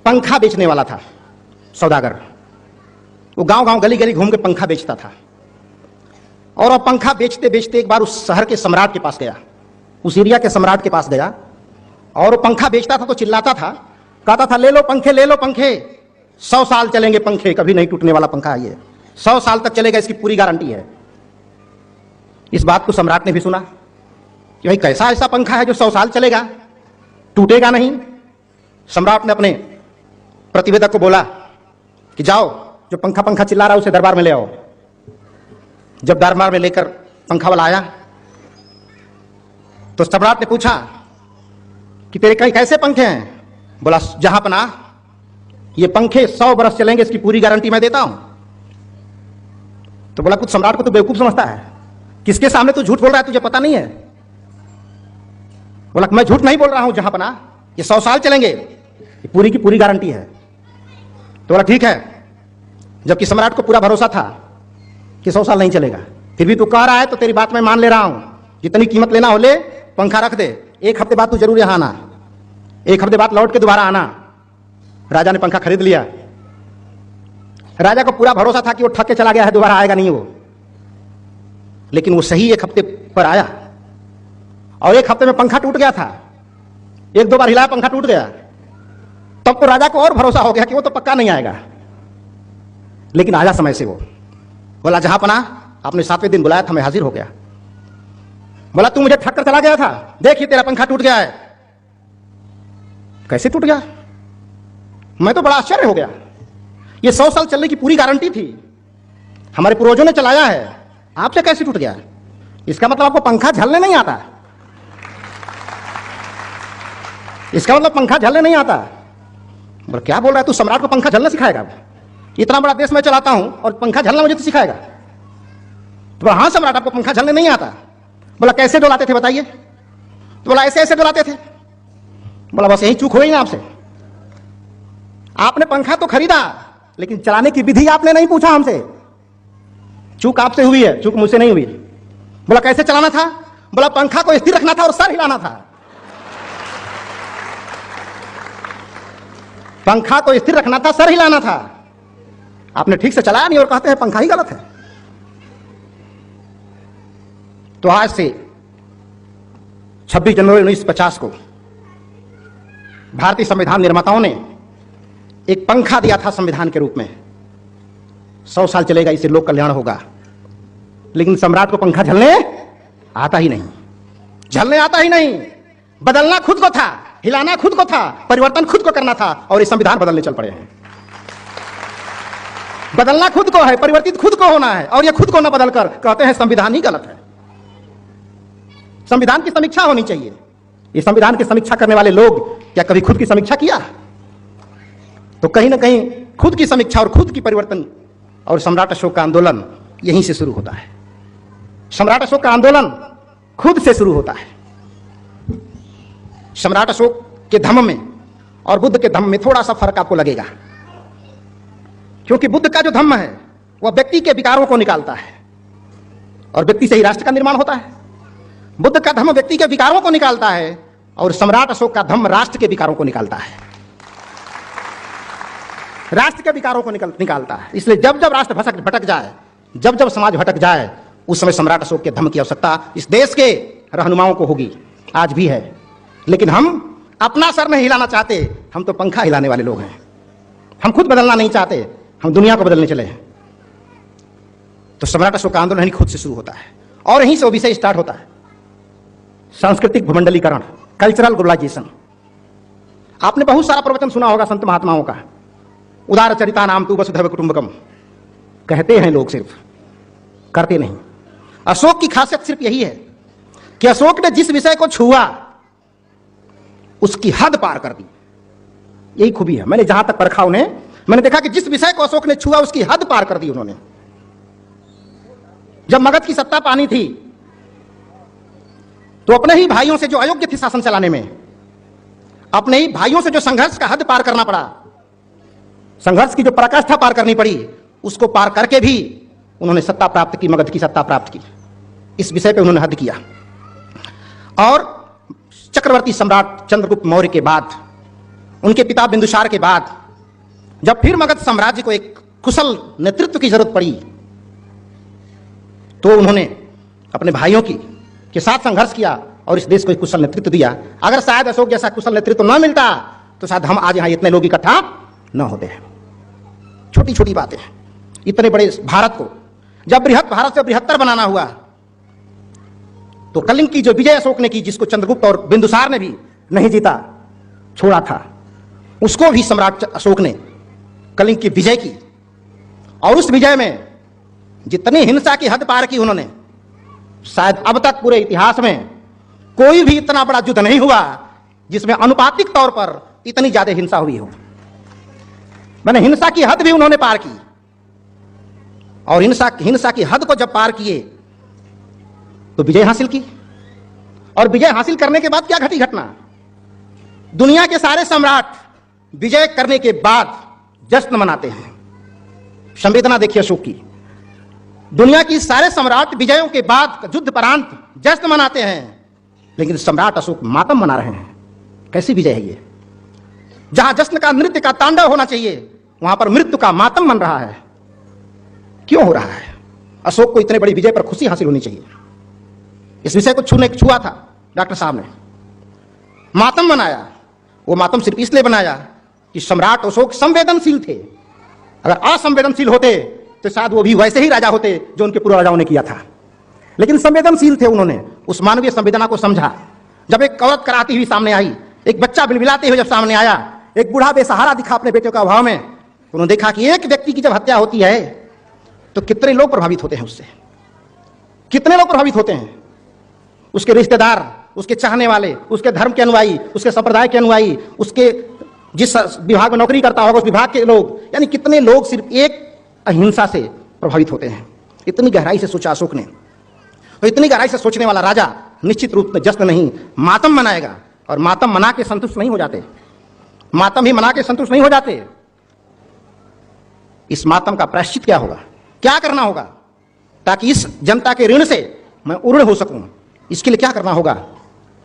पंखा बेचने वाला था सौदागर। वो गांव गांव गली गली घूम के पंखा बेचता था। और अब पंखा बेचते बेचते एक बार उस शहर के सम्राट के पास गया, उस एरिया के सम्राट के पास गया। और वो पंखा बेचता था तो चिल्लाता था, कहता था ले लो पंखे, ले लो पंखे, 100 साल चलेंगे पंखे, कभी नहीं टूटने वाला पंखा है ये, 100 साल तक चलेगा, इसकी पूरी गारंटी है। इस बात को सम्राट ने भी सुना कि भाई कैसा ऐसा पंखा है जो 100 साल चलेगा, टूटेगा नहीं। सम्राट ने अपने प्रतिवेदक को बोला कि जाओ, जो पंखा पंखा चिल्ला रहा है उसे दरबार में ले आओ। जब दरबार में लेकर पंखा वाला आया तो सम्राट ने पूछा कि तेरे कहीं कैसे पंखे हैं? बोला जहां पना ये पंखे 100 बरस चलेंगे, इसकी पूरी गारंटी मैं देता हूं। तो बोला कुछ सम्राट को तो बेवकूफ समझता है, किसके सामने तू झूठ बोल रहा है, तुझे पता नहीं है? बोला मैं झूठ नहीं बोल रहा हूं, जहां पना ये 100 साल चलेंगे, ये पूरी की पूरी गारंटी है। तो बोला ठीक है। जबकि सम्राट को पूरा भरोसा था कि 100 साल नहीं चलेगा, फिर भी तू कह रहा है तो तेरी बात मैं मान ले रहा हूं, जितनी कीमत लेना हो ले, पंखा रख दे, 1 हफ्ते बाद तू जरूर यहां आना, 1 हफ्ते बाद लौट के दोबारा आना। राजा ने पंखा खरीद लिया। राजा को पूरा भरोसा था कि वो ठग के चला गया है, दोबारा आएगा नहीं वो। लेकिन वो सही 1 हफ्ते पर आया और 1 हफ्ते में पंखा टूट गया था। 1-2 बार हिलाया, पंखा टूट गया। तब तो राजा को और भरोसा हो गया कि वो तो पक्का नहीं आएगा। लेकिन आया समय से वो। बोला जहां पना आपने 7वें दिन बुलाया था, मैं हाजिर हो गया। बोला तू मुझे ठग कर चला गया था, देखिए तेरा पंखा टूट गया है। कैसे टूट गया? मैं तो बड़ा आश्चर्य हो गया। ये 100 साल चलने की पूरी गारंटी थी, हमारे पूर्वजों ने चलाया है, आपसे कैसे टूट गया? इसका मतलब आपको पंखा झलने नहीं आता? इसका मतलब पंखा झलने नहीं आता? बोला क्या बोल रहा है तू, सम्राट को पंखा झलना सिखाएगा? इतना बड़ा देश मैं चलाता हूं और पंखा झलना मुझे तो सिखाएगा? तो बोला हाँ सम्राट, आपको पंखा झलने नहीं आता। बोला कैसे डुलाते थे बताइए? तो बोला ऐसे ऐसे डुलाते थे। बोला बस यही चूक हुई ना आपसे, आपने पंखा तो खरीदा लेकिन चलाने की विधि आपने नहीं पूछा हमसे। चूक आपसे हुई है, चूक मुझसे नहीं हुई। बोला कैसे चलाना था? बोला पंखा को स्थिर रखना था और सर हिलाना था। पंखा को स्थिर रखना था, सर हिलाना था। आपने ठीक से चलाया नहीं और कहते हैं पंखा ही गलत है। तो आज से 26 जनवरी 1950 को भारतीय संविधान निर्माताओं ने एक पंखा दिया था संविधान के रूप में, 100 साल चलेगा, इससे लोक कल्याण होगा। लेकिन सम्राट को पंखा झलने आता ही नहीं, झलने आता ही नहीं। बदलना खुद को था, हिलाना खुद को था, परिवर्तन खुद को करना था, और ये संविधान बदलने चल पड़े हैं। बदलना खुद को है, परिवर्तित खुद को होना है, और ये खुद को न बदलकर कहते हैं संविधान ही गलत है। संविधान की समीक्षा होनी चाहिए। ये संविधान की समीक्षा करने वाले लोग क्या कभी खुद की समीक्षा किया? तो कहीं ना कहीं खुद की समीक्षा और खुद की परिवर्तन और सम्राट अशोक का आंदोलन यहीं से शुरू होता है। सम्राट अशोक का आंदोलन खुद से शुरू होता है। सम्राट अशोक के धम्म में और बुद्ध के धम्म में थोड़ा सा फर्क आपको लगेगा, क्योंकि बुद्ध का जो धम्म है वह व्यक्ति के विकारों को निकालता है और व्यक्ति से ही राष्ट्र का निर्माण होता है। बुद्ध का धम्म व्यक्ति के विकारों को निकालता है और सम्राट अशोक का धम्म राष्ट्र के विकारों को निकालता है। राष्ट्र के विकारों को निकालता है। इसलिए जब जब राष्ट्र भटक जाए, जब जब समाज भटक जाए, उस समय सम्राट अशोक के धम्म की आवश्यकता इस देश के रहनुमाओं को होगी, आज भी है। लेकिन हम अपना सर नहीं हिलाना चाहते, हम तो पंखा हिलाने वाले लोग हैं। हम खुद बदलना नहीं चाहते, हम दुनिया को बदलने चले हैं। तो सम्राट अशोक का आंदोलन खुद से शुरू होता है और यहीं से वो विषय स्टार्ट होता है, सांस्कृतिक भूमंडलीकरण, कल्चरल ग्लोबलाइजेशन। आपने बहुत सारा प्रवचन सुना होगा संत महात्माओं का, उदार चरिता नाम तू वसुधैव कुटुंबकम कहते हैं लोग, सिर्फ करते नहीं। अशोक की खासियत सिर्फ यही है कि अशोक ने जिस विषय को छुआ उसकी हद पार कर दी। यही खूबी है। मैंने जहां तक परखा उन्हें, मैंने देखा कि जिस विषय को अशोक ने छुआ उसकी हद पार कर दी उन्होंने। जब मगध की सत्ता पानी थी तो अपने ही भाइयों से जो अयोग्य थे शासन चलाने में, अपने ही भाइयों से जो संघर्ष का हद पार करना पड़ा, संघर्ष की जो पराकाष्ठा पार करनी पड़ी, उसको पार करके भी उन्होंने सत्ता प्राप्त की, मगध की सत्ता प्राप्त की। इस विषय पे उन्होंने हद किया। और चक्रवर्ती सम्राट चंद्रगुप्त मौर्य के बाद उनके पिता बिंदुसार के बाद जब फिर मगध साम्राज्य को एक कुशल नेतृत्व की जरूरत पड़ी, तो उन्होंने अपने भाइयों के साथ संघर्ष किया और इस देश को एक कुशल नेतृत्व दिया। अगर शायद अशोक जैसा कुशल नेतृत्व न मिलता तो शायद हम आज यहां इतने लोग इकट्ठा न होते हैं। छोटी छोटी बातें, इतने बड़े भारत को जब बृहत भारत से बृहत्तर बनाना हुआ, तो कलिंग की जो विजय अशोक ने की, जिसको चंद्रगुप्त और बिंदुसार ने भी नहीं जीता, छोड़ा था, उसको भी सम्राट अशोक ने कलिंग की विजय की। और उस विजय में जितनी हिंसा की हद पार की उन्होंने, शायद अब तक पूरे इतिहास में कोई भी इतना बड़ा युद्ध नहीं हुआ जिसमें अनुपातिक तौर पर इतनी ज्यादा हिंसा हुई हो। मैंने हिंसा की हद भी उन्होंने पार की, और हिंसा की हद को जब पार किए तो विजय हासिल की। और विजय हासिल करने के बाद क्या घटी घटना, दुनिया के सारे सम्राट विजय करने के बाद जश्न मनाते हैं। संवेदना देखिए अशोक की, दुनिया की सारे सम्राट विजयों के बाद युद्धपरांत जश्न मनाते हैं, लेकिन सम्राट अशोक मातम मना रहे हैं। कैसी विजय है ये? जहां जश्न का नृत्य का तांडव होना चाहिए, वहां पर मृत्यु का मातम बन रहा है। क्यों हो रहा है? अशोक को इतने बड़ी विजय पर खुशी हासिल होनी चाहिए। इस विषय को छुआ था डॉक्टर साहब ने, मातम बनाया। वो मातम सिर्फ इसलिए बनाया कि सम्राट अशोक संवेदनशील थे। अगर असंवेदनशील होते तो शायद वो भी वैसे ही राजा होते जो उनके पूर्व राजाओं ने किया था, लेकिन संवेदनशील थे। उन्होंने उस मानवीय संवेदना को समझा। जब एक औरत कराती हुई सामने आई, एक बच्चा बिलबिलाते हुए जब सामने आया, एक बूढ़ा बेसहारा दिखा अपने बेटे का अभाव में, तो उन्होंने देखा कि एक व्यक्ति की जब हत्या होती है तो कितने लोग प्रभावित होते हैं उससे, कितने लोग प्रभावित होते हैं। उसके रिश्तेदार, उसके चाहने वाले, उसके धर्म के अनुयायी, उसके संप्रदाय के अनुयायी, उसके जिस विभाग में नौकरी करता होगा उस विभाग के लोग, यानी कितने लोग सिर्फ एक अहिंसा से प्रभावित होते हैं। इतनी गहराई से सोचा अशोक ने। तो इतनी गहराई से सोचने वाला राजा निश्चित रूप में जश्न नहीं, मातम मनाएगा। और मातम मना के संतुष्ट नहीं हो जाते, मातम ही मना के संतुष्ट नहीं हो जाते। इस मातम का प्रायश्चित क्या होगा, क्या करना होगा ताकि इस जनता के ऋण से मैं उऋण हो सकूं? इसके लिए क्या करना होगा?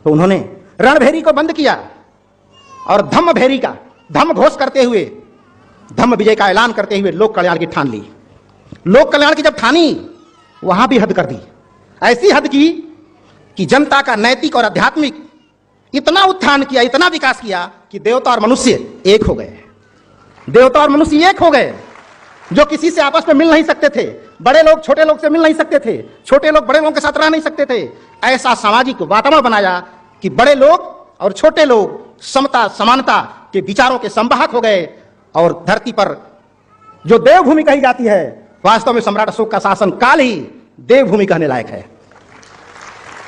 तो उन्होंने रणभेरी को बंद किया और धम्मभेरी का धम्म घोष करते हुए, धम्म विजय का ऐलान करते हुए लोक कल्याण की ठान ली। लोक कल्याण की जब ठानी, वहां भी हद कर दी। ऐसी हद की कि जनता का नैतिक और आध्यात्मिक इतना उत्थान किया, इतना विकास किया कि देवता और मनुष्य एक हो गए। देवता और मनुष्य एक हो गए, जो किसी से आपस में मिल नहीं सकते थे। बड़े लोग छोटे लोग से मिल नहीं सकते थे, छोटे लोग बड़े लोगों के साथ रह नहीं सकते थे। ऐसा सामाजिक वातावरण बनाया कि बड़े लोग और छोटे लोग समता समानता के विचारों के संवाहक हो गए। और धरती पर जो देवभूमि कही जाती है, वास्तव में सम्राट अशोक का शासन काल ही देवभूमि कहने लायक है।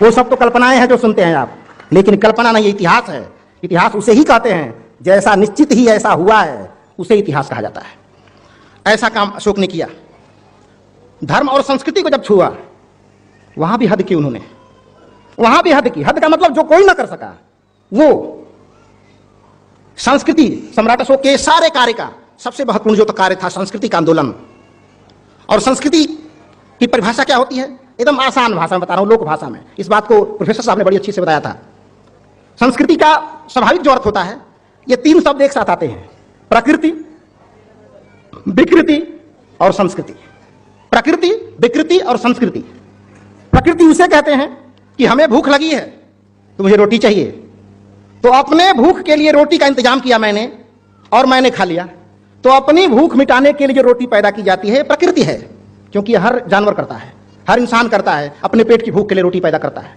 वो सब तो कल्पनाएं हैं जो सुनते हैं आप, लेकिन कल्पना नहीं, इतिहास है। इतिहास उसे ही कहते हैं जैसा निश्चित ही ऐसा हुआ है, उसे इतिहास कहा जाता है। ऐसा काम अशोक ने किया। धर्म और संस्कृति को जब छुआ, वहां भी हद की उन्होंने, वहां भी हद की। हद का मतलब जो कोई ना कर सका, वो संस्कृति। सम्राट अशोक के सारे कार्य का सबसे महत्वपूर्ण जो तो कार्य था संस्कृति का आंदोलन। और संस्कृति की परिभाषा क्या होती है? एकदम आसान भाषा में बता रहा हूं, लोक भाषा में। इस बात को प्रोफेसर साहब ने बड़ी अच्छी से बताया था। संस्कृति का स्वाभाविक जो अर्थ होता है, ये तीन शब्द एक साथ आते हैं: प्रकृति, विकृति और संस्कृति। प्रकृति, विकृति और संस्कृति। प्रकृति उसे कहते हैं कि हमें भूख लगी है तो मुझे रोटी चाहिए, तो अपने भूख के लिए रोटी का इंतजाम किया मैंने और मैंने खा लिया। तो अपनी भूख मिटाने के लिए जो रोटी पैदा की जाती है प्रकृति है, क्योंकि हर जानवर करता है, हर इंसान करता है, अपने पेट की भूख के लिए रोटी पैदा करता है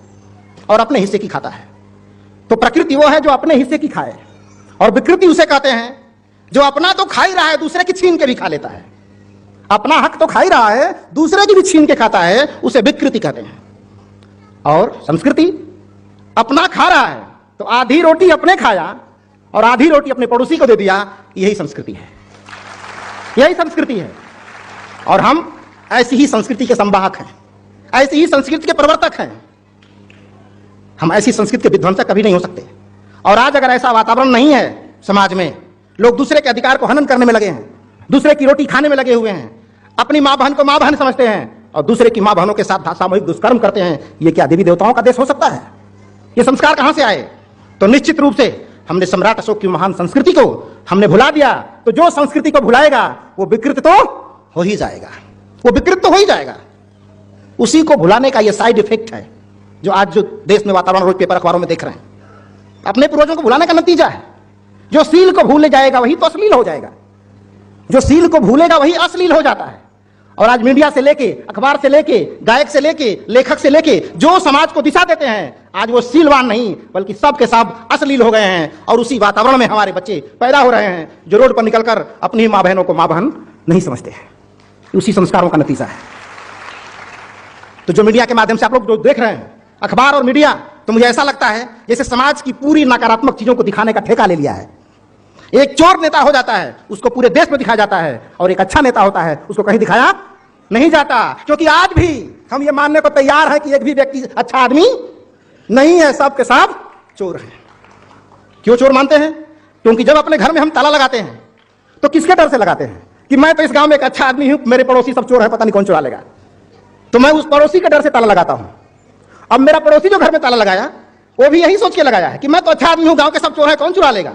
और अपने हिस्से की खाता है। तो प्रकृति वो है जो अपने हिस्से की खाए। और विकृति उसे कहते हैं जो अपना तो खा ही रहा है, दूसरे की छीन के भी खा लेता है। अपना हक तो खा ही रहा है, दूसरे की भी छीन के खाता है, उसे विकृति कहते हैं। और संस्कृति अपना खा रहा है तो आधी रोटी अपने खाया और आधी रोटी अपने पड़ोसी को दे दिया, यही संस्कृति है, यही संस्कृति है। और हम ऐसी ही संस्कृति के संवाहक हैं, ऐसी ही संस्कृति के प्रवर्तक हैं। हम ऐसी संस्कृति के विध्वंसक कभी नहीं हो सकते। और आज अगर ऐसा वातावरण नहीं है समाज में, लोग दूसरे के अधिकार को हनन करने में लगे हैं, दूसरे की रोटी खाने में लगे हुए हैं, अपनी मां बहन को मां बहन समझते हैं और दूसरे की मां बहनों के साथ सामूहिक दुष्कर्म करते हैं, ये क्या देवी देवताओं का देश हो सकता है? ये संस्कार कहां से आए? तो निश्चित रूप से हमने सम्राट अशोक की महान संस्कृति को हमने भुला दिया, तो जो संस्कृति को भुलाएगा वो विकृत तो हो ही जाएगा, वो विकृत तो हो ही जाएगा। उसी को भुलाने का ये साइड इफेक्ट है जो आज जो देश में वातावरण रोज पेपर अखबारों में देख रहे हैं। अपने पूर्वजों को भुलाने का नतीजा है। जो सील को भूले जाएगा वही तो अश्लील हो जाएगा, जो सील को भूलेगा वही अश्लील हो जाता है। और आज मीडिया से लेके, अखबार से लेके, गायक से लेके, लेखक से लेके जो समाज को दिशा देते हैं, आज वो सीलवान नहीं बल्कि सब के सब अश्लील हो गए हैं। और उसी वातावरण में हमारे बच्चे पैदा हो रहे हैं जो रोड पर निकलकर अपनी माँ बहनों को माँ बहन नहीं समझते हैं। उसी संस्कारों का नतीजा है। तो जो मीडिया के माध्यम से आप लोग जो देख रहे हैं, अखबार और मीडिया, तो मुझे ऐसा लगता है जैसे समाज की पूरी नकारात्मक चीजों को दिखाने का ठेका ले लिया है। एक चोर नेता हो जाता है उसको पूरे देश में दिखाया जाता है, और एक अच्छा नेता होता है उसको कहीं दिखाया नहीं जाता। क्योंकि आज भी हम ये मानने को तैयार है कि एक भी व्यक्ति अच्छा आदमी नहीं है, सब के सब चोर हैं। क्यों चोर मानते हैं? क्योंकि जब अपने घर में हम ताला लगाते हैं तो किसके डर से लगाते हैं कि मैं तो इस गांव में एक अच्छा आदमी हूं, मेरे पड़ोसी सब चोर है, पता नहीं कौन चुरा लेगा, तो मैं उस पड़ोसी के डर से ताला लगाता हूं। अब मेरा पड़ोसी जो घर में ताला लगाया वो भी यही सोच के लगाया है कि मैं तो अच्छा आदमी हूं, गांव के सब चोर है, कौन चुरा लेगा।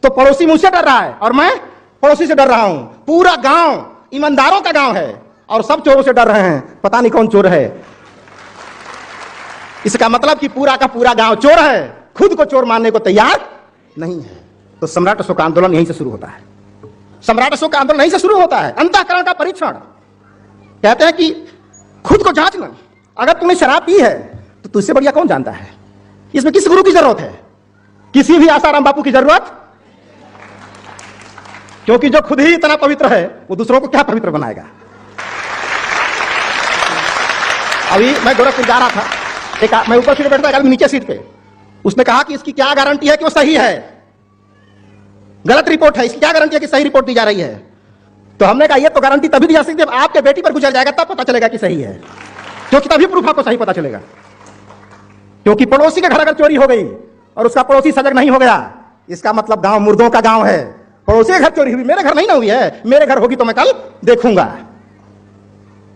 तो पड़ोसी मुझसे डर रहा है और मैं पड़ोसी से डर रहा हूं। पूरा गांव ईमानदारों का गांव है और सब चोरों से डर रहे हैं, पता नहीं कौन चोर है। इसका मतलब कि पूरा का पूरा गांव चोर है, खुद को चोर मानने को तैयार नहीं है। तो सम्राट अशोक का आंदोलन यहीं से शुरू होता है। सम्राट अशोक का आंदोलन यहीं से शुरू होता है। अंतःकरण का परीक्षण। कहते हैं कि खुद को जांचना। अगर तूने शराब पी है तो तुझसे बढ़िया कौन जानता है। इसमें किस गुरु की जरूरत है? किसी भी आसाराम बापू की जरूरत, क्योंकि जो खुद ही इतना पवित्र है वो दूसरों को क्या पवित्र बनाएगा। अभी मैं गोरखपुर जा रहा था, मैं ऊपर सीट पे बैठता, नीचे सीट पे, उसने कहा कि इसकी क्या गारंटी है कि वो सही है, गलत रिपोर्ट है, इसकी क्या गारंटी है कि सही रिपोर्ट दी जा रही है। तो हमने कहा ये तो गारंटी तभी दी जा सकती है जब आपके बेटी पर गुजर जाएगा, तब पता चलेगा कि सही है, क्योंकि तभी प्रूफ आपको सही पता चलेगा। क्योंकि पड़ोसी के घर अगर चोरी हो गई और उसका पड़ोसी सजग नहीं हो गया, इसका मतलब गांव मुर्दों का गांव है। पड़ोसी के घर चोरी हुई, मेरे घर नहीं ना हुई है, मेरे घर होगी तो मैं कल देखूंगा।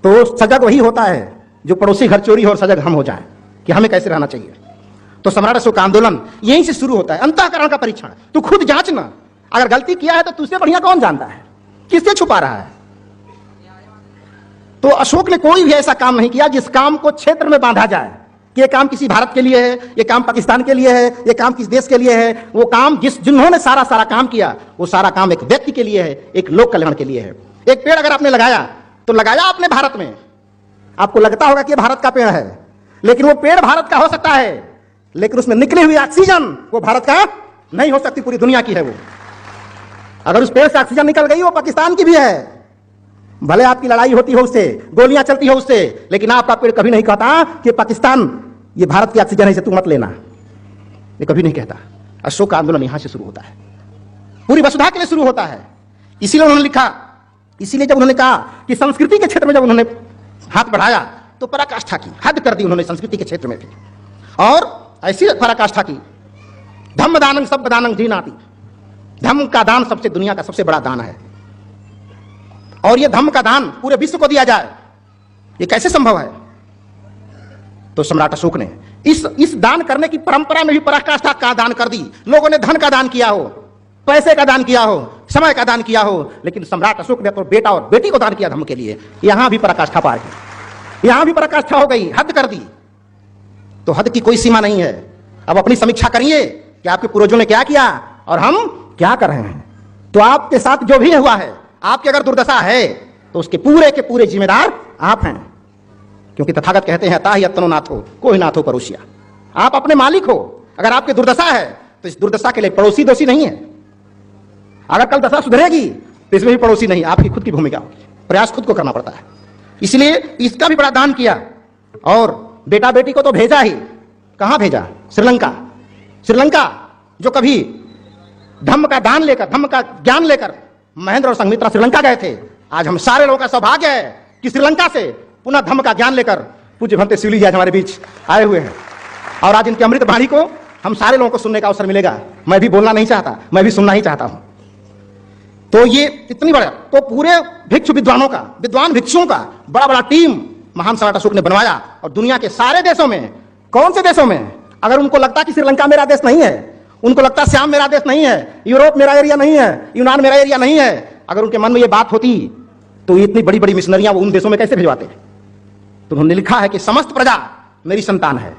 तो सजग वही होता है जो पड़ोसी घर चोरी हो और सजग हम हो जाए कि हमें कैसे रहना चाहिए। तो सम्राट अशोक का आंदोलन यहीं से शुरू होता है। अंतःकरण का परीक्षण। तू खुद जांचना, अगर गलती किया है तो तुझसे बढ़िया कौन जानता है, किससे छुपा रहा है। तो अशोक ने कोई भी ऐसा काम नहीं किया जिस काम को क्षेत्र में बांधा जाए कि ये काम किसी भारत के लिए है, ये काम पाकिस्तान के लिए है, ये काम किस देश के लिए है। वो काम जिन्होंने सारा काम किया वो सारा काम एक व्यक्ति के लिए है, एक लोक कल्याण के लिए है। एक पेड़ अगर आपने लगाया तो लगाया आपने भारत में, आपको लगता होगा कि ये भारत का पेड़ है, लेकिन वो पेड़ भारत का हो सकता है, लेकिन उसमें निकली हुई ऑक्सीजन वो भारत का नहीं हो सकती, पूरी दुनिया की है वो। अगर उस पेड़ से ऑक्सीजन निकल गई वो पाकिस्तान की भी है। भले आपकी लड़ाई होती हो उससे, गोलियां चलती हो उससे, लेकिन आपका पेड़ कभी नहीं कहता कि पाकिस्तान ये भारत की ऑक्सीजन है, इसे तू मत लेना, ये कभी नहीं कहता। अशोक का आंदोलन यहां से शुरू होता है, पूरी वसुधा के लिए शुरू होता है। इसीलिए उन्होंने लिखा, इसीलिए जब उन्होंने कहा कि संस्कृति के क्षेत्र में जब उन्होंने हाथ बढ़ाया तो पराकाष्ठा की, हद कर दी उन्होंने संस्कृति के क्षेत्र में भी, और ऐसी पराकाष्ठा की, धम्म दानं सब दानं जीनाति, धम्म का दान सबसे दुनिया का सबसे बड़ा दान है, और यह धम्म का दान पूरे विश्व को दिया जाए, यह कैसे संभव है। तो सम्राट अशोक ने इस दान करने की परंपरा में भी पराकाष्ठा का दान कर दी। लोगों ने धन का दान किया हो, पैसे का दान किया हो, समय का दान किया हो, लेकिन सम्राट अशोक ने तो बेटा और बेटी को दान किया धर्म के लिए। यहां भी पराकाष्ठा पार की, यहां भी पराकाष्ठा हो गई, हद कर दी। तो हद की कोई सीमा नहीं है। अब अपनी समीक्षा करिए कि आपके पूर्वजों ने क्या किया और हम क्या कर रहे हैं। तो आपके साथ जो भी हुआ है, आपकी अगर दुर्दशा है तो उसके पूरे के पूरे जिम्मेदार आप हैं, क्योंकि तथागत कहते हैं ताहि यत्नो नाथो कोहि नाथो पड़ोसिया। आप अपने मालिक हो। अगर आपकी दुर्दशा है तो इस दुर्दशा के लिए पड़ोसी दोषी नहीं है। अगर कल दशा सुधरेगी तो इसमें भी पड़ोसी नहीं, आपकी खुद की भूमिका होगी, प्रयास खुद को करना पड़ता है। इसलिए इसका भी बड़ा दान किया, और बेटा बेटी को तो भेजा ही, कहां भेजा? श्रीलंका। श्रीलंका जो कभी धम्म का दान लेकर, धम्म का ज्ञान लेकर महेंद्र और संघमित्रा श्रीलंका गए थे। आज हम सारे लोगों का सौभाग्य है कि श्रीलंका से पुनः धम्म का ज्ञान लेकर पूज्य भंते शिवली जी आज हमारे बीच आए हुए हैं, और आज इनकी अमृत वाणी को हम सारे लोगों को सुनने का अवसर मिलेगा। मैं भी बोलना नहीं चाहता, मैं भी सुनना ही चाहता हूं। तो ये इतनी बड़ा, तो पूरे भिक्षु विद्वानों का, विद्वान भिक्षुओं का बड़ा बड़ा टीम महान सम्राट अशोक ने बनवाया, और दुनिया के सारे देशों में, कौन से देशों में, अगर उनको लगता कि श्रीलंका मेरा देश नहीं है, उनको लगता है श्याम मेरा देश नहीं है, यूरोप मेरा एरिया नहीं है, यूनान मेरा एरिया नहीं है। अगर उनके मन में ये बात होती तो इतनी बड़ी बड़ी मिशनरियां वो उन देशों में कैसे भिजवाते? तो उन्होंने लिखा है कि समस्त प्रजा मेरी संतान है।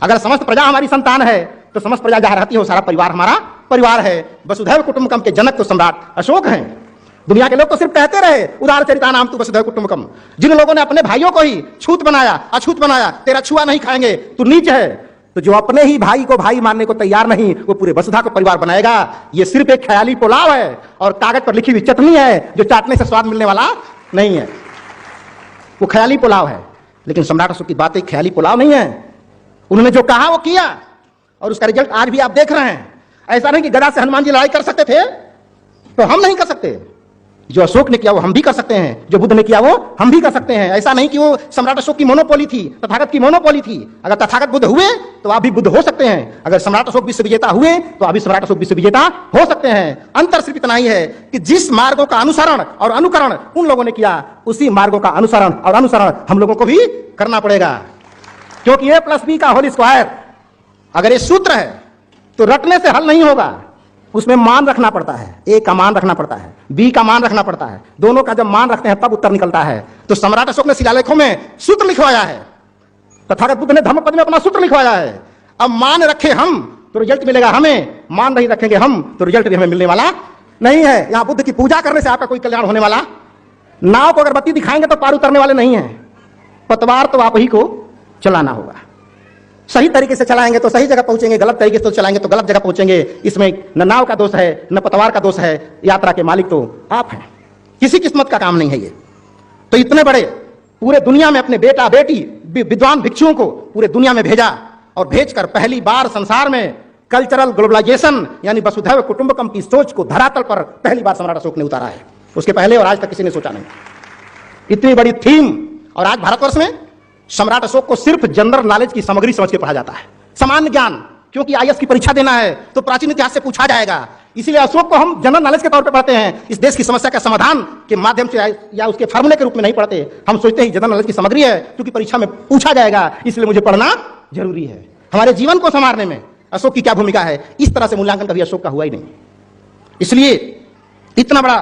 अगर समस्त प्रजा हमारी संतान है तो समस्त प्रजा जहां रहती है वो सारा परिवार हमारा परिवार है। वसुधैव कुटुंबकम के जनक तो सम्राट अशोक हैं। दुनिया के लोग तो सिर्फ कहते रहे उदार चरिता नाम तू वसुधैव कुटुंबकम। जिन लोगों ने अपने भाइयों को ही छूत बनाया, अछूत बनाया, तेरा छुआ नहीं खाएंगे, तू नीच है, तो जो अपने ही भाई को भाई मानने को तैयार नहीं वो पूरे वसुधा को परिवार बनाएगा। ये सिर्फ एक ख्याली पुलाव है और कागज पर लिखी हुई चटनी है जो चाटने से स्वाद मिलने वाला नहीं है। वो ख्याली पुलाव है। लेकिन सम्राट अशोक की बातें ख्याली पुलाव नहीं है। उन्होंने जो कहा वो किया और उसका रिजल्ट आज भी आप देख रहे हैं। ऐसा नहीं कि गदा से हनुमान जी लड़ाई कर सकते थे तो हम नहीं कर सकते। जो अशोक ने किया वो हम भी कर सकते हैं, जो बुद्ध ने किया वो हम भी कर सकते हैं। ऐसा नहीं कि वो सम्राट अशोक की मोनोपोली थी, तथागत की मोनोपोली थी। अगर तथागत बुद्ध हुए तो आप भी बुद्ध हो सकते हैं। अगर सम्राट अशोक विश्व विजेता हुए तो आप भी सम्राट अशोक विश्व विजेता हो सकते हैं। अंतर सिर्फ इतना ही है कि जिस मार्गों का अनुसरण और अनुकरण उन लोगों ने किया उसी मार्गों का अनुसरण और अनुसरण हम लोगों को भी करना पड़ेगा। क्योंकि A+B का होल स्क्वायर अगर ये सूत्र है तो रटने से हल नहीं होगा। उसमें मान रखना पड़ता है। ए का मान रखना पड़ता है, बी का मान रखना पड़ता है। दोनों का जब मान रखते हैं तब उत्तर निकलता है। तो सम्राट अशोक ने शिलालेखों में सूत्र लिखवाया है, तथागत बुद्ध ने धम्मपद में अपना सूत्र लिखवाया है। अब मान रखे हम तो रिजल्ट मिलेगा हमें, मान नहीं रखेंगे हम तो रिजल्ट भी हमें मिलने वाला नहीं है। यहां बुद्ध की पूजा करने से आपका कोई कल्याण होने वाला, नाव को अगरबत्ती दिखाएंगे तो पार उतरने वाले नहीं है। पतवार तो आप ही को चलाना होगा। सही तरीके से चलाएंगे तो सही जगह पहुंचेंगे, गलत तरीके से चलाएंगे तो गलत जगह पहुंचेंगे। इसमें न नाव का दोष है न पतवार का दोष है, यात्रा के मालिक तो आप हैं। किसी किस्मत का काम नहीं है ये। तो इतने बड़े पूरे दुनिया में अपने बेटा बेटी विद्वान भिक्षुओं को पूरे दुनिया में भेजा और भेजकर पहली बार संसार में कल्चरल ग्लोबलाइजेशन यानी वसुधैव कुटुंबकम की सोच को धरातल पर पहली बार सम्राट अशोक ने उतारा है। उसके पहले और आज तक किसी ने सोचा नहीं। इतनी बड़ी थीम। और आज भारतवर्ष में सम्राट अशोक को सिर्फ जनरल नॉलेज की सामग्री समझ के पढ़ा जाता है, सामान्य ज्ञान। क्योंकि आईएएस की परीक्षा देना है तो प्राचीन इतिहास से पूछा जाएगा, इसलिए अशोक को हम जनरल नॉलेज के तौर पे पढ़ते हैं। इस देश की समस्या का समाधान के माध्यम से या उसके फार्मूले के रूप में नहीं पढ़ते। हम सोचते हैं जनरल नॉलेज की सामग्री है क्योंकि परीक्षा में पूछा जाएगा, इसलिए मुझे पढ़ना जरूरी है। हमारे जीवन को संवारने में अशोक की क्या भूमिका है, इस तरह से मूल्यांकन कभी अशोक का हुआ ही नहीं। इसलिए इतना बड़ा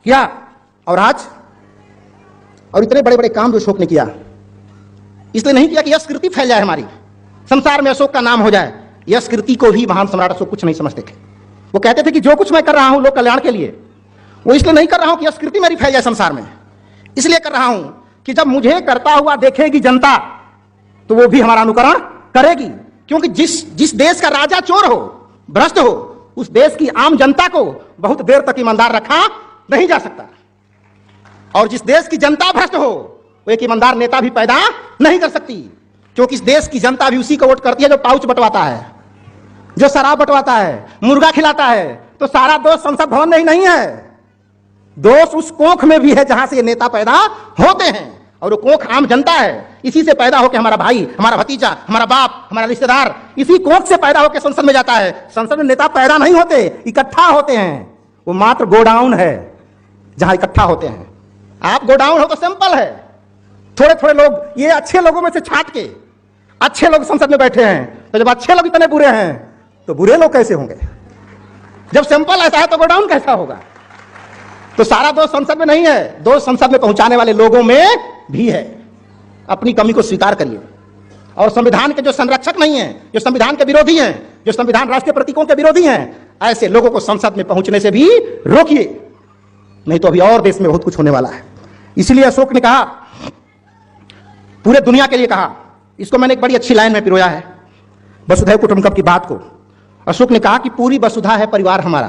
किया और आज और इतने बड़े बड़े काम जो अशोक ने किया, इसलिए नहीं किया कि यश कीर्ति फैल जाए, हमारी संसार में अशोक का नाम हो जाए। यश कीर्ति को भी महान सम्राट अशोक कुछ नहीं समझते थे। वो कहते थे कि जो कुछ मैं कर रहा हूं लोक कल्याण के लिए, वो इसलिए नहीं कर रहा हूं कि यश कीर्ति मेरी फैल जाए संसार में, इसलिए कर रहा हूं कि जब मुझे करता हुआ देखेगी जनता तो वो भी हमारा अनुकरण करेगी। क्योंकि जिस देश का राजा चोर हो, भ्रष्ट हो, उस देश की आम जनता को बहुत देर तक ईमानदार रखा नहीं जा सकता। और जिस देश की जनता भ्रष्ट हो वो एक ईमानदार नेता भी पैदा नहीं कर सकती। क्योंकि इस देश की जनता भी उसी को वोट करती है जो पाउच बंटवाता है, जो शराब बंटवाता है, मुर्गा खिलाता है। तो सारा दोष संसद भवन में ही नहीं है, दोष उस कोख में भी है जहां से ये नेता पैदा होते हैं। और वो कोख आम जनता है। इसी से पैदा होकर हमारा भाई, हमारा भतीजा, हमारा बाप, हमारा रिश्तेदार इसी कोख से पैदा होकर संसद में जाता है। संसद में नेता पैदा नहीं होते, इकट्ठा होते हैं। वो मात्र गोडाउन है जहां इकट्ठा होते हैं। आप गोडाउन हो तो सिंपल है, थोड़े थोड़े लोग, ये अच्छे लोगों में से छाट के अच्छे लोग संसद में बैठे हैं। तो जब अच्छे लोग इतने बुरे हैं तो बुरे लोग कैसे होंगे? जब सिंपल ऐसा है तो गोडाउन कैसा होगा? तो सारा दोष संसद में नहीं है, दोष संसद में पहुंचाने वाले लोगों में भी है। अपनी कमी को स्वीकार करिए। और संविधान के जो संरक्षक नहीं है, जो संविधान के विरोधी हैं, जो संविधान राष्ट्रीय प्रतीकों के विरोधी हैं, ऐसे लोगों को संसद में पहुंचने से भी रोकिए, नहीं तो अभी और देश में बहुत कुछ होने वाला है। इसलिए अशोक ने कहा, पूरे दुनिया के लिए कहा, इसको मैंने एक बड़ी अच्छी लाइन में पिरोया है वसुधैव कुटुंबकम की बात को। अशोक ने कहा कि पूरी वसुधा है परिवार हमारा,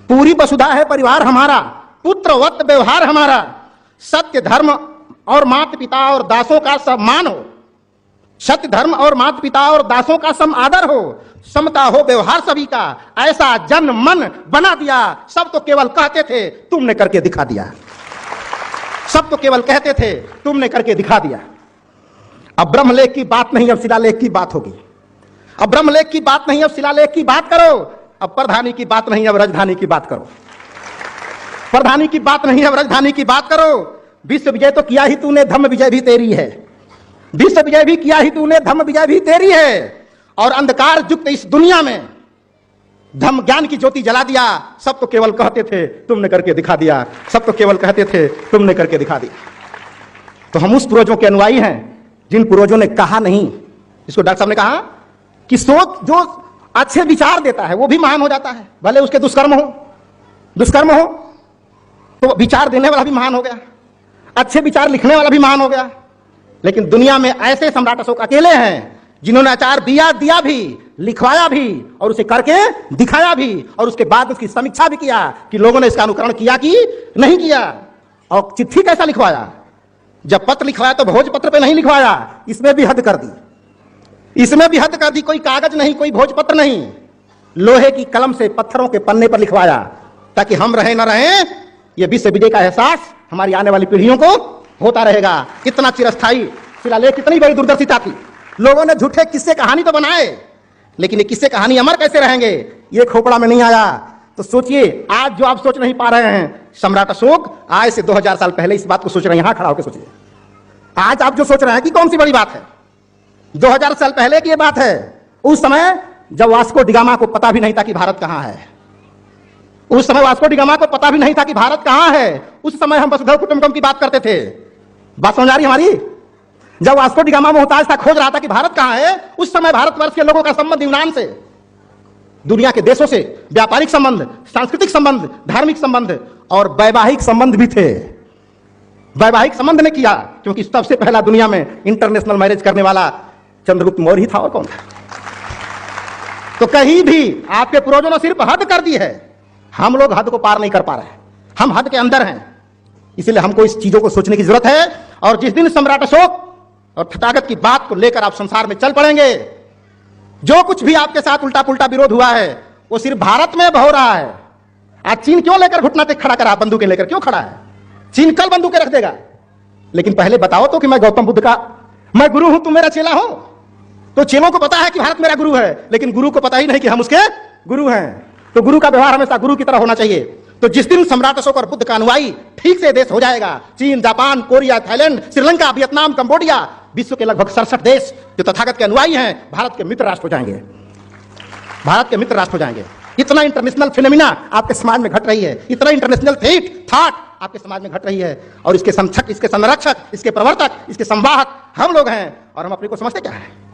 पूरी वसुधा है परिवार हमारा, पुत्रवत व्यवहार हमारा, सत्य धर्म और माता पिता और दासों का सम्मान हो, सत्य धर्म और माता पिता और दासों का सम आदर हो, समता हो व्यवहार सभी का, ऐसा जन मन बना दिया। सब तो केवल कहते थे, तुमने करके दिखा दिया। सब तो केवल कहते थे, तुमने करके दिखा दिया। अब ब्रह्मलेख की बात नहीं, अब शिलालेख की बात होगी। अब ब्रह्मलेख की बात नहीं, अब शिलालेख की बात करो। अब प्रधानी की बात नहीं, अब राजधानी की बात करो। प्रधानी की बात नहीं, अब राजधानी की बात करो। विश्व विजय तो किया ही तूने, धम्म विजय भी तेरी है। विश्व विजय भी किया ही तूने, धम्म विजय भी तेरी है। और अंधकार युक्त इस दुनिया में धम्म ज्ञान की ज्योति जला दिया। सब तो केवल कहते थे, तुमने करके दिखा दिया। सब तो केवल कहते थे, तुमने करके दिखा दिया। तो हम उस पूर्वजों के अनुयायी हैं जिन पूर्वजों ने कहा नहीं। इसको डॉक्टर साहब ने कहा कि सोच जो अच्छे विचार देता है वो भी महान हो जाता है, भले उसके दुष्कर्म हो तो विचार देने वाला भी महान हो गया, अच्छे विचार लिखने वाला भी महान हो गया। लेकिन दुनिया में ऐसे सम्राट अशोक अकेले हैं जिन्होंने आचार दिया भी, लिखवाया भी और उसे करके दिखाया भी, और उसके बाद उसकी समीक्षा भी किया कि लोगों ने इसका अनुकरण किया कि नहीं किया। और चिट्ठी कैसा लिखवाया, जब पत्र लिखवाया तो भोजपत्र पे नहीं लिखवाया, इसमें भी हद कर दी, इसमें भी हद कर दी। कोई कागज नहीं, कोई भोजपत्र नहीं, लोहे की कलम से पत्थरों के पन्ने पर लिखवाया, ताकि हम रहे न रहे ये विश्व विजय का एहसास हमारी आने वाली पीढ़ियों को होता रहेगा। कितना चिरस्थायी शिलालेख, कितनी बड़ी दूरदर्शिता थी। लोगों ने झूठे किस्से कहानी तो बनाए, लेकिन ये किस्से कहानी अमर कैसे रहेंगे, ये खोपड़ा में नहीं आया। तो सोचिए, आज जो आप सोच नहीं पा रहे हैं, सम्राट अशोक आज से 2000 साल पहले इस बात को सोच रहे हैं। यहां खड़ा होकर सोचिए, आज आप जो सोच रहे हैं कि कौन सी बड़ी बात है, 2000 साल पहले की ये बात है। उस समय जब वास्को डिगामा को पता भी नहीं था कि भारत कहां है, उस समय वास्को डिगामा को पता भी नहीं था कि भारत कहां है। उस समय हम वसुधैव कुटुंबकम की बात करते थे। बात समझ आ रही हमारी? जब वास्को डिगामा मोहताज था, खोज रहा था कि भारत कहां है, उस समय भारतवर्ष के लोगों का संबंध यूनान से, दुनिया के देशों से व्यापारिक संबंध, सांस्कृतिक संबंध, धार्मिक संबंध और वैवाहिक संबंध भी थे। वैवाहिक संबंध ने किया क्योंकि सबसे पहला दुनिया में इंटरनेशनल मैरिज करने वाला चंद्रगुप्त मौर्य ही था, और कौन था। तो कहीं भी आपके पूर्वजों ने सिर्फ हद कर दी है, हम लोग हद को पार नहीं कर पा रहे हैं, हम हद के अंदर हैं। इसलिए हमको इस चीजों को सोचने की जरूरत है। और जिस दिन सम्राट अशोक और तथागत की बात को लेकर आप संसार में चल पड़ेंगे, जो कुछ भी आपके साथ उल्टा पुल्टा विरोध हुआ है वो सिर्फ भारत में हो रहा है। आज चीन क्यों लेकर घुटना टेक खड़ा करा, बंदूकें लेकर क्यों खड़ा है? चीन कल बंदूकें रख देगा। लेकिन पहले बताओ तो कि मैं गौतम बुद्ध का मैं गुरु हूं, तुम मेरा चेला हो। तो चेलों को पता है कि भारत मेरा गुरु है, लेकिन गुरु को पता ही नहीं कि हम उसके गुरु हैं। तो गुरु का व्यवहार हमेशा गुरु की तरह होना चाहिए। तो जिस दिन सम्राट अशोक और बुद्ध का अनुयायी ठीक से देश हो जाएगा, चीन, Japan, Korea, Thailand, Sri Lanka, Vietnam, Cambodia, विश्व के लगभग 67 देश जो तथागत के अनुयायी हैं, भारत के मित्र राष्ट्र हो जाएंगे, भारत के मित्र राष्ट्र हो जाएंगे। इतना इंटरनेशनल फिनोमिना आपके समाज में घट रही है, इतना इंटरनेशनल थॉट आपके समाज में घट रही है, और इसके संरक्षक, इसके संरक्षक, इसके प्रवर्तक, इसके संवाहक हम लोग हैं। और हम अपने को समझते क्या है?